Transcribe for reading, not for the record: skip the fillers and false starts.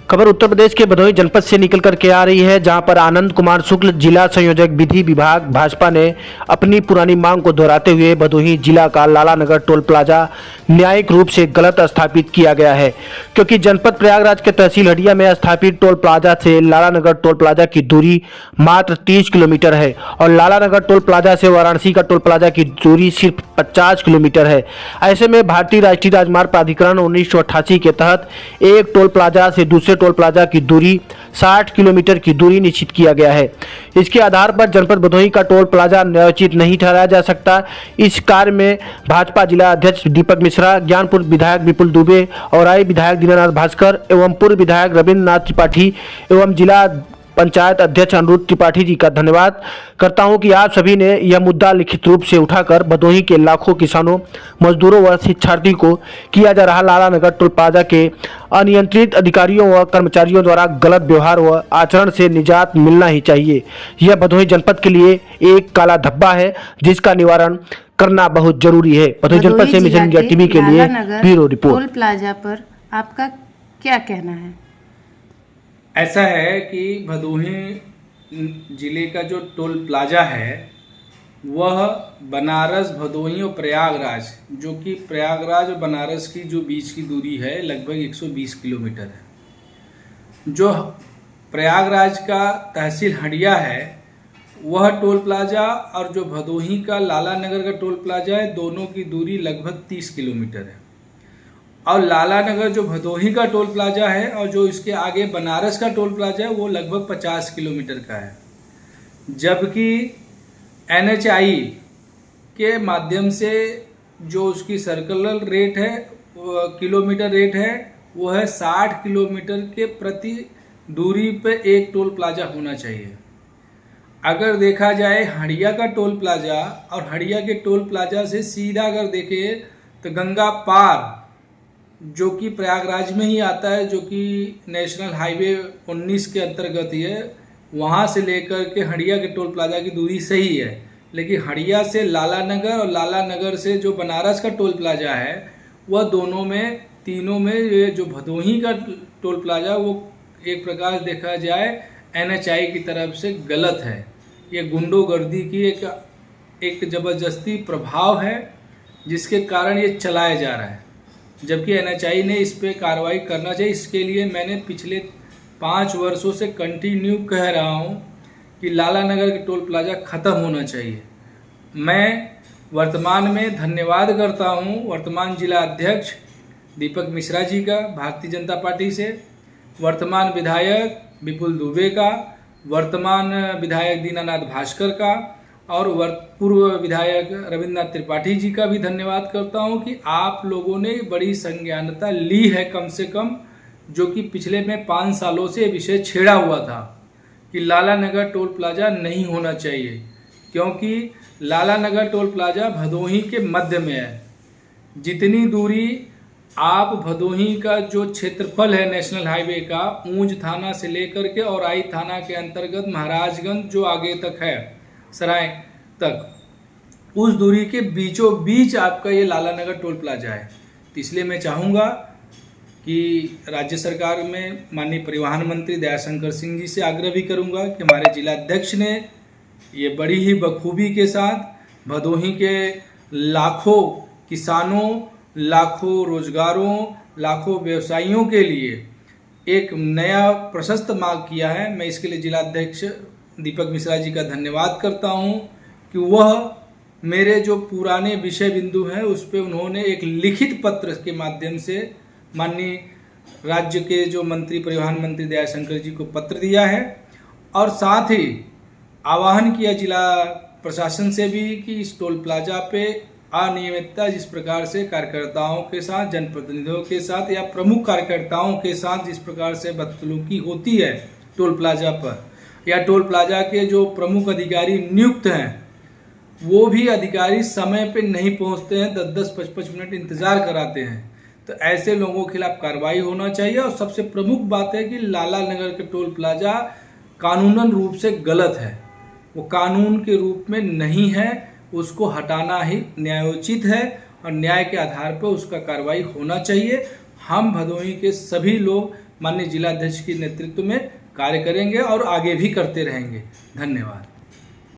खबर उत्तर प्रदेश के भदोही जनपद से निकल कर के आ रही है, जहां पर आनंद कुमार शुक्ल जिला संयोजक विधि विभाग भाजपा ने अपनी पुरानी मांग को दोहराते हुए भदोही जिला का लाला नगर टोल प्लाजा न्यायिक रूप से गलत स्थापित किया गया है, क्योंकि जनपद प्रयागराज के तहसील हडिया में स्थापित टोल प्लाजा से लाला नगर टोल प्लाजा की दूरी मात्र 30 किलोमीटर है और लाला नगर टोल प्लाजा से वाराणसी का टोल प्लाजा की दूरी सिर्फ 50 किलोमीटर है। ऐसे में भारतीय राष्ट्रीय राजमार्ग प्राधिकरण 1988 के तहत एक टोल प्लाजा से दूसरे टोल प्लाजा की दूरी 60 किलोमीटर की दूरी निश्चित किया गया है। इसके आधार पर जनपद भदोही का टोल प्लाजा न्यायोचित नहीं ठहराया जा सकता। इस कार्य में भाजपा जिला अध्यक्ष दीपक मिश्रा, ज्ञानपुर विधायक विपुल दुबे, औराई विधायक दीनानाथ भास्कर एवं पूर्व विधायक रविन्द्र नाथ त्रिपाठी एवं जिला पंचायत अध्यक्ष अनुरुद्ध त्रिपाठी जी का धन्यवाद करता हूं कि आप सभी ने यह मुद्दा लिखित रूप से उठाकर भदोही के लाखों किसानों, मजदूरों व शिक्षार्थी को किया जा रहा लाला नगर टोल प्लाजा के अनियंत्रित अधिकारियों व कर्मचारियों द्वारा गलत व्यवहार व आचरण से निजात मिलना ही चाहिए। यह भदोही जनपद के लिए एक काला धब्बा है, जिसका निवारण करना बहुत जरूरी है। भदोही जनपद से मिशन इंडिया टीवी के लिए ब्यूरो रिपोर्ट। टोल प्लाजा पर आपका क्या कहना है? ऐसा है कि भदोही जिले का जो टोल प्लाजा है वह बनारस, भदोही और प्रयागराज, जो कि प्रयागराज और बनारस की जो बीच की दूरी है लगभग 120 किलोमीटर है। जो प्रयागराज का तहसील हडिया है वह टोल प्लाजा और जो भदोही का लाला नगर का टोल प्लाजा है, दोनों की दूरी लगभग 30 किलोमीटर है। और लाला नगर जो भदोही का टोल प्लाजा है और जो इसके आगे बनारस का टोल प्लाजा है वो लगभग 50 किलोमीटर का है। जबकि NHI के माध्यम से जो उसकी सर्कुलर रेट है, किलोमीटर रेट है, वो है 60 किलोमीटर के प्रति दूरी पे एक टोल प्लाजा होना चाहिए। अगर देखा जाए हडिया का टोल प्लाजा और हडिया के टोल प्लाजा से सीधा अगर देखें तो गंगा पार, जो कि प्रयागराज में ही आता है, जो कि नेशनल हाईवे 19 के अंतर्गत ही है, वहाँ से लेकर के हडिया के टोल प्लाजा की दूरी सही है। लेकिन हडिया से लाला नगर और लाला नगर से जो बनारस का टोल प्लाजा है वह दोनों में, तीनों में ये जो भदोही का टोल प्लाजा वो एक प्रकार देखा जाए NHI की तरफ से गलत है। ये गुंडोगर्दी की एक ज़बरदस्ती प्रभाव है जिसके कारण ये चलाया जा रहा है, जबकि NHI ने इस पे कार्रवाई करना चाहिए। इसके लिए मैंने पिछले 5 वर्षों से कंटिन्यू कह रहा हूँ कि लाला नगर के टोल प्लाजा ख़त्म होना चाहिए। मैं वर्तमान में धन्यवाद करता हूँ वर्तमान जिला अध्यक्ष दीपक मिश्रा जी का भारतीय जनता पार्टी से, वर्तमान विधायक विपुल दुबे का, वर्तमान विधायक दीनानाथ भास्कर का और पूर्व विधायक रविन्द्र नाथ त्रिपाठी जी का भी धन्यवाद करता हूं कि आप लोगों ने बड़ी संज्ञानता ली है, कम से कम, जो कि पिछले में 5 सालों से विषय छेड़ा हुआ था कि लाला नगर टोल प्लाजा नहीं होना चाहिए, क्योंकि लाला नगर टोल प्लाजा भदोही के मध्य में है। जितनी दूरी आप भदोही का जो क्षेत्रफल है नेशनल हाईवे का, ऊंझ थाना से लेकर के औराई थाना के अंतर्गत महाराजगंज जो आगे तक है सराय तक, उस दूरी के बीचों बीच आपका ये लाला नगर टोल प्लाजा है। तो इसलिए मैं चाहूँगा कि राज्य सरकार में माननीय परिवहन मंत्री दयाशंकर सिंह जी से आग्रह भी करूँगा कि हमारे जिला अध्यक्ष ने ये बड़ी ही बखूबी के साथ भदोही के लाखों किसानों, लाखों रोजगारों, लाखों व्यवसायियों के लिए एक नया प्रशस्त मार्ग किया है। मैं इसके लिए जिला अध्यक्ष दीपक मिश्रा जी का धन्यवाद करता हूं कि वह मेरे जो पुराने विषय बिंदु हैं उस पर उन्होंने एक लिखित पत्र के माध्यम से माननीय राज्य के जो मंत्री, परिवहन मंत्री दयाशंकर जी को पत्र दिया है और साथ ही आह्वान किया जिला प्रशासन से भी कि इस टोल प्लाजा पे अनियमितता जिस प्रकार से कार्यकर्ताओं के साथ, जनप्रतिनिधियों के साथ या प्रमुख कार्यकर्ताओं के साथ जिस प्रकार से बदसलूकी होती है टोल प्लाजा पर, या टोल प्लाजा के जो प्रमुख अधिकारी नियुक्त हैं वो भी अधिकारी समय पे नहीं पहुंचते हैं, 10-10, 25 मिनट इंतज़ार कराते हैं। तो ऐसे लोगों के खिलाफ कार्रवाई होना चाहिए। और सबसे प्रमुख बात है कि लाला नगर के टोल प्लाजा कानूनन रूप से गलत है, वो कानून के रूप में नहीं है, उसको हटाना ही न्यायोचित है और न्याय के आधार पर उसका कार्रवाई होना चाहिए। हम भदोही के सभी लोग माननीय जिलाध्यक्ष के नेतृत्व में कार्य करेंगे और आगे भी करते रहेंगे। धन्यवाद।